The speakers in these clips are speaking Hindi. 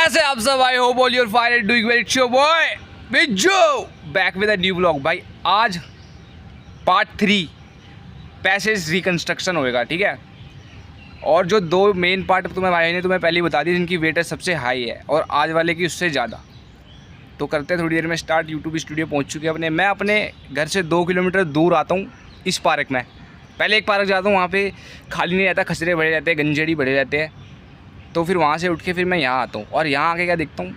कैसे आप सब? I hope all you're fine and doing well. It's your boy Bijju back with a new blog. भाई आज पार्ट 3 पैसेज रिकंस्ट्रक्शन होएगा, ठीक है। और जो दो मेन पार्ट तुम्हें भाई ने तुम्हें पहले ही बता दी, जिनकी वेटेज सबसे हाई है और आज वाले की उससे ज़्यादा। तो करते हैं थोड़ी देर में स्टार्ट। यूट्यूब स्टूडियो पहुंच चुके हैं अपने। मैं अपने घर से 2 किलोमीटर दूर आता हूँ इस पार्क में। पहले एक पार्क जाता हूँ, वहाँ पे खाली नहीं रहता, खसरे भरे रहते हैं, गंजेड़ी भरे रहते हैं। तो फिर वहाँ से उठ के फिर मैं यहाँ आता हूँ और यहाँ आके क्या देखता हूँ,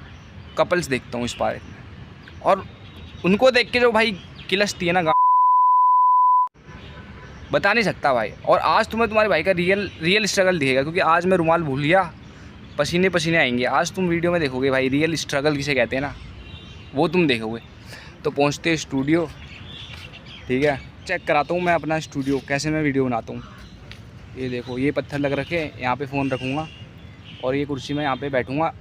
कपल्स देखता हूँ इस पार्क में। और उनको देख के जो भाई किलसती है ना, बता नहीं सकता भाई। और आज तुम्हें तुम्हारे भाई का रियल स्ट्रगल दिखेगा, क्योंकि आज मैं रुमाल भूल गया, पसीने पसीने आएंगे। आज तुम वीडियो में देखोगे भाई, रियल स्ट्रगल किसे कहते हैं ना, वो तुम देखोगे। तो पहुँचते स्टूडियो, ठीक है। चेक कराता हूँ मैं अपना स्टूडियो, कैसे मैं वीडियो बनाता हूँ। ये देखो, ये पत्थर लग रखे, यहाँ पे फ़ोन रखूँगा और ये कुर्सी में यहाँ पे बैठूँगा,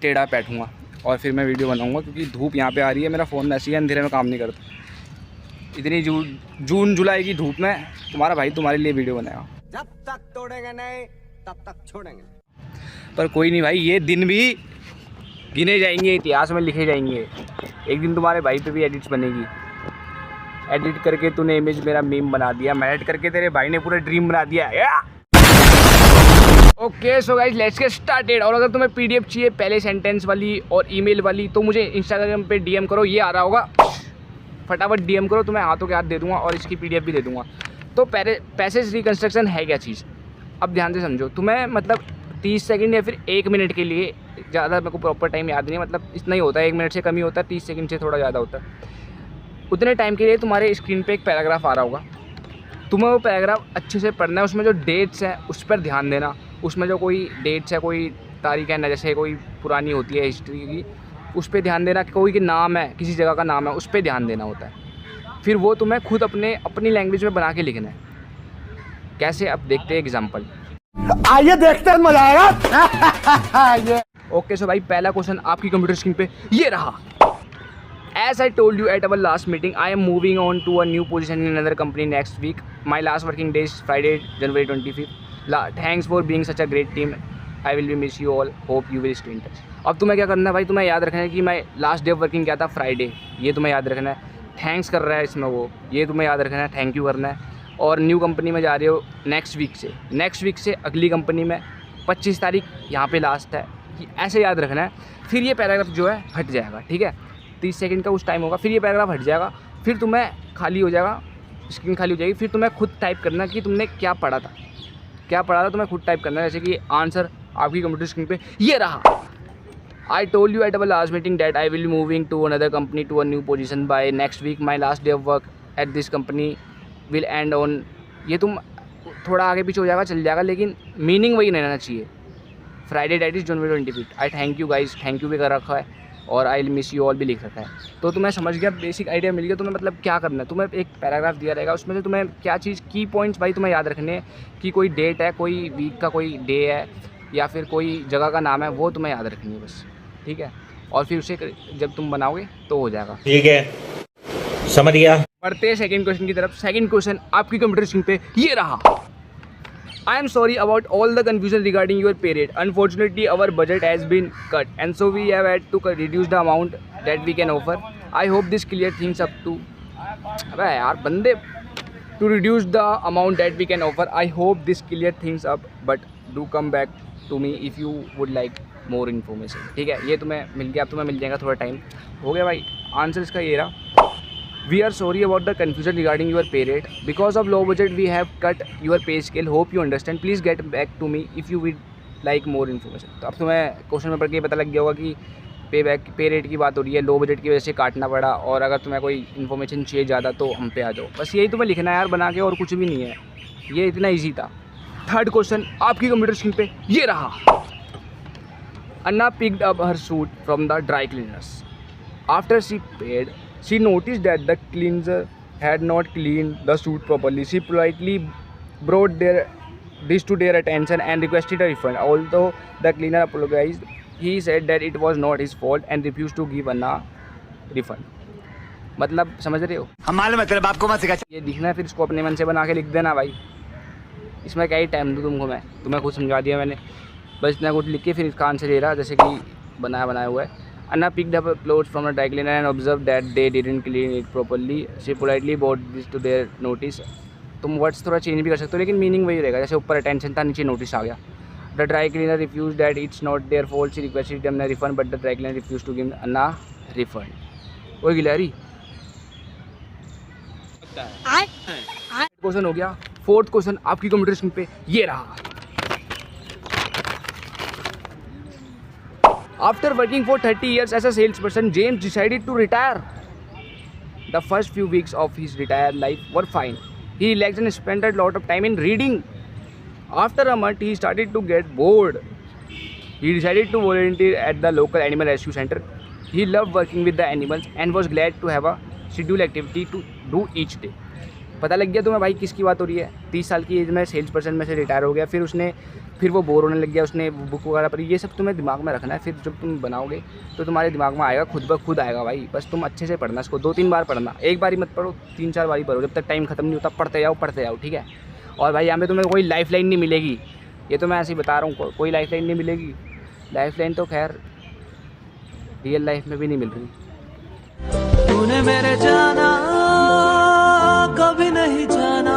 टेढ़ा बैठूँगा और फिर मैं वीडियो बनाऊँगा। क्योंकि धूप यहाँ पे आ रही है, मेरा फ़ोन ऐसी है, अंधेरे में काम नहीं करता। इतनी जून जुलाई की धूप में तुम्हारा भाई तुम्हारे लिए वीडियो बनाएगा। जब तक तोड़ेंगे नहीं तब तक छोड़ेंगे। पर कोई नहीं भाई, ये दिन भी गिने जाएंगे, इतिहास में लिखे जाएंगे। एक दिन तुम्हारे भाई पे भी एडिट्स बनेगी। एडिट करके तूने इमेज मेरा मीम बना दिया, मैं एडिट करके तेरे भाई ने पूरा ड्रीम बना दिया। Okay so guys, let's get started. और अगर तुम्हें पीडीएफ चाहिए पहले सेंटेंस वाली और ईमेल वाली, तो मुझे इंस्टाग्राम पे डीएम करो, ये आ रहा होगा, फटाफट डीएम करो, तो मैं हाथों के हाथ दे दूंगा और इसकी पीडीएफ भी दे दूंगा। तो पैसेज रिकंस्ट्रक्शन है क्या चीज़, अब ध्यान से समझो। तुम्हें मतलब 30 सेकंड या फिर 1 मिनट के लिए, ज़्यादा मेरे को प्रॉपर टाइम याद नहीं है, मतलब इतना ही होता है, 1 मिनट से कम ही होता है, 30 सेकंड से थोड़ा ज़्यादा होता है। उतने टाइम के लिए तुम्हारे स्क्रीन पे एक पैराग्राफ आ रहा होगा, तुम्हें वो पैराग्राफ अच्छे से पढ़ना है। उसमें जो डेट्स हैं उस पर ध्यान देना। उसमें जो कोई डेट्स है, कोई तारीख है ना, जैसे कोई पुरानी होती है हिस्ट्री की, उस पर ध्यान देना। कोई के नाम है, किसी जगह का नाम है, उस पर ध्यान देना होता है। फिर वो तुम्हें खुद अपनी लैंग्वेज में बना के लिखना है। कैसे, अब देखते हैं एग्जाम्पल। आइए देखते हैं, मजा आएगा। ओके सो भाई, पहला क्वेश्चन आपकी कंप्यूटर स्क्रीन पे ये रहा। As I told you at our last meeting, I am moving on to a new position in another company next week. My last working day is Friday, January 25th. Thanks for being such a great team. I will miss you all. Hope you will stay in touch. अब तुम्हें क्या करना है भाई, तुम्हें याद रखना है कि मैं लास्ट डे ऑफ वर्किंग क्या था, फ्राइडे। ये तुम्हें याद रखना है। थैंक्स कर रहा है इसमें वो, ये तुम्हें याद रखना है, थैंक यू करना है। और न्यू कंपनी में जा रहे हो नेक्स्ट वीक से अगली कंपनी में 25 तारीख यहाँ पे लास्ट है, ऐसे याद रखना है। फिर ये पैराग्राफ जो है हट जाएगा, ठीक है। 30 सेकंड का उस टाइम होगा, फिर ये पैराग्राफ हट जाएगा। फिर तुम्हें खाली हो जाएगा, स्क्रीन खाली हो जाएगी। फिर तुम्हें खुद टाइप करना कि तुमने क्या पढ़ा था, तुम्हें खुद टाइप करना है। जैसे कि आंसर आपकी कंप्यूटर स्क्रीन पे ये रहा। I told you at our last meeting that I will moving to another company to a new position by next week. My last day of work at this company will end on. ये तुम थोड़ा आगे पीछे हो जाएगा, चल जाएगा, लेकिन मीनिंग वही रहना चाहिए। Friday that is January 25। I thank you guys, thank you भी कर रखा है और आई मिस यू ऑल भी लिख रखा है। तो तुम्हें समझ गया, बेसिक आइडिया मिल गया तुम्हें, मतलब क्या करना है। तुम्हें एक पैराग्राफ दिया रहेगा, उसमें से तुम्हें क्या चीज़, की पॉइंट्स भाई तुम्हें याद रखने हैं कि कोई डेट है, कोई वीक का कोई डे है, या फिर कोई जगह का नाम है, वो तुम्हें याद रखनी है बस, ठीक है। और फिर उसे जब तुम बनाओगे तो हो जाएगा, ठीक है, समझ गया। बढ़ते हैं सेकंड क्वेश्चन की तरफ। सेकंड क्वेश्चन आपकी कंप्यूटर स्क्रीन पे ये रहा। I am sorry about all the confusion regarding your pay rate. Unfortunately, our budget has been cut, and so we have had to reduce the amount that we can offer. I hope this clear things up to. अबे यार बंदे, to reduce the amount that we can offer. I hope this clear things up, but do come back to me if you would like more information. ठीक है, ये तुम्हें मिल गया, अब तुम्हें मिल जाएगा थोड़ा टाइम। हो गया भाई, आंसर इसका ये रहा। We are sorry about the confusion regarding your pay rate. Because of low budget, we have cut your pay scale. Hope you understand. Please get back to me if you would like more information. तो अब तुम्हें क्वेश्चन में पढ़ के पता लग गया होगा कि पे रेट की बात हो रही है, लो बजट की वजह से काटना पड़ा, और अगर तुम्हें कोई इन्फॉर्मेशन चाहिए ज़्यादा तो हम पे आ जाओ। बस यही तुम्हें लिखना है यार बना के, और कुछ भी नहीं है, ये इतना ईजी था। थर्ड क्वेश्चन आपकी कंप्यूटर स्क्रीन पे ये रहा। अन्ना picked up her suit from the dry cleaners. After she paid, she noticed that the cleanser had not cleaned the suit properly. She politely brought this to their attention and requested a refund. Although the cleaner apologized, he said that it was not his fault and refused to give Anna refund. मतलब समझ रहे हो? हम मालूम है तेरे बाप को मत सिखा। ये दिखना है, फिर इसको अपने मन से बना के लिख देना भाई। इसमें क्या ही टाइम दूँ तुमको, मैं तुम्हें खुद समझा दिया मैंने। बस इतना कुछ लिख के फिर इसका आंसर ये रहा। जैसे कि बनाया हुआ है। Anna picked up clothes from the dry cleaner and observed that they didn't clean it properly. She politely brought this to their notice. तुम वर्ड्स थोड़ा चेंज भी कर सकते हो लेकिन मीनिंग वही रहेगा। जैसे ऊपर अटेंशन था, नीचे नोटिस आ गया। The dry cleaner refuse that it's not their fault. She requested them a refund but the dry cleaner refuse to give Anna refund. ओए गिलहरी, क्वेश्चन हो गया। फोर्थ क्वेश्चन आपकी कंप्यूटर स्क्रीन पे ये रहा। After working for 30 years as a salesperson, James decided to retire. The first few weeks of his retired life were fine. He relaxed and spent a lot of time in reading. After a month, he started to get bored. He decided to volunteer at the local animal rescue center. He loved working with the animals and was glad to have a scheduled activity to do each day. पता लग गया तुम्हें भाई किसकी बात हो रही है। 30 साल की एज में सेल्स पर्सन में से रिटायर हो गया, फिर वो बोर होने लग गया, उसने बुक वगैरह पढ़ी। ये सब तुम्हें दिमाग में रखना है। फिर जब तुम बनाओगे तो तुम्हारे दिमाग में आएगा, खुद ब खुद आएगा भाई। बस तुम अच्छे से पढ़ना इसको, 2-3 बार पढ़ना, एक बार ही मत पढ़ो, 3-4 बार ही पढ़ो, जब तक टाइम खत्म नहीं होता पढ़ते जाओ, ठीक है। और भाई यहाँ पे तुम्हें कोई लाइफ लाइन नहीं मिलेगी, ये तो मैं ऐसे ही बता रहा हूँ, कोई लाइफ लाइन नहीं मिलेगी। लाइफ लाइन तो खैर रियल लाइफ में भी नहीं मिल रही। तूने मेरे जाना कभी नहीं जाना।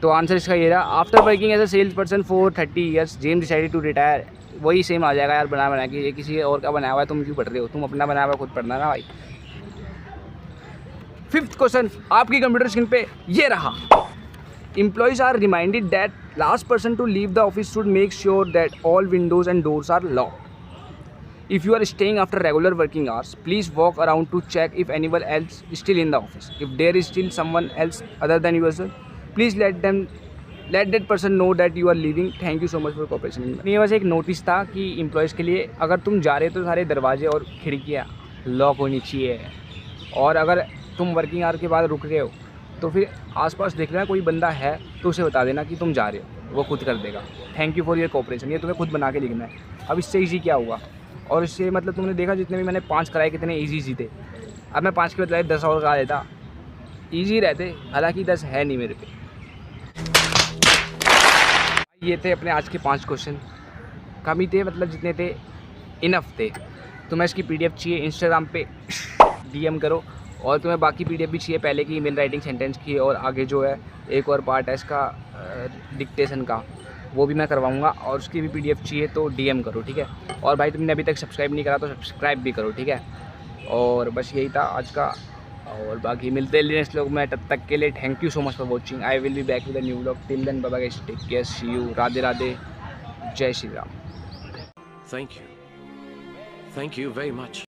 तो आंसर इसका ये रहा। After working as a sales person for 30 years, James decided to retire. वही सेम आ जाएगा यार, बना के ये किसी और का बनाया हुआ है, तुम क्यों पढ़ रहे हो? तुम अपना बनाया हुआ खुद पढ़ना ना भाई। फिफ्थ क्वेश्चन आपकी कंप्यूटर स्क्रीन पे ये रहा। Employees are reminded that last person to leave the office should make sure that all windows and doors are locked. If you are staying after regular working hours, please walk around to check if anyone else is still in the office. If there is still someone else other than yourself, please let that person know that you are leaving. Thank you so much for cooperation. ये बस एक नोटिस था कि एम्प्लॉयज़ के लिए, अगर तुम जा रहे हो तो सारे दरवाजे और खिड़कियाँ लॉक होनी चाहिए। और अगर तुम वर्किंग आवर के बाद रुक रहे हो तो फिर आसपास देख लेना कोई बंदा है तो उसे बता देना कि तुम जा रहे हो, वो खुद कर देगा। Thank you for your cooperation. ये तुम्हें खुद बना के लिखना है। अब इससे ईजी क्या हुआ? और इससे मतलब तुमने देखा जितने भी मैंने 5 कराए कितने ईजी थे। अब मैं 5 के बदले 10 और करा देता, ईजी रहते। हालांकि 10 है नहीं मेरे पे। ये थे अपने आज के 5 क्वेश्चन। कम ही थे, मतलब जितने थे इनफ थे। तुम्हें इसकी PDF चाहिए, इंस्टाग्राम पे DM करो। और तुम्हें बाकी PDF भी चाहिए, पहले की ईमेल राइटिंग सेंटेंस की, और आगे जो है एक और पार्ट है इसका डिक्टेशन का, वो भी मैं करवाऊँगा। और उसकी भी PDF चाहिए तो DM करो, ठीक है। और भाई तुमने अभी तक सब्सक्राइब नहीं करा तो सब्सक्राइब भी करो, ठीक है। और बस यही था आज का, और बाकी मिलते हैं नेक्स्ट व्लॉग में। तब तक के लिए thank you so much for watching. I will be back with a new vlog. Till then bye bye, take care, see you, Radhe Radhe, जय Shri Ram. Thank you very much.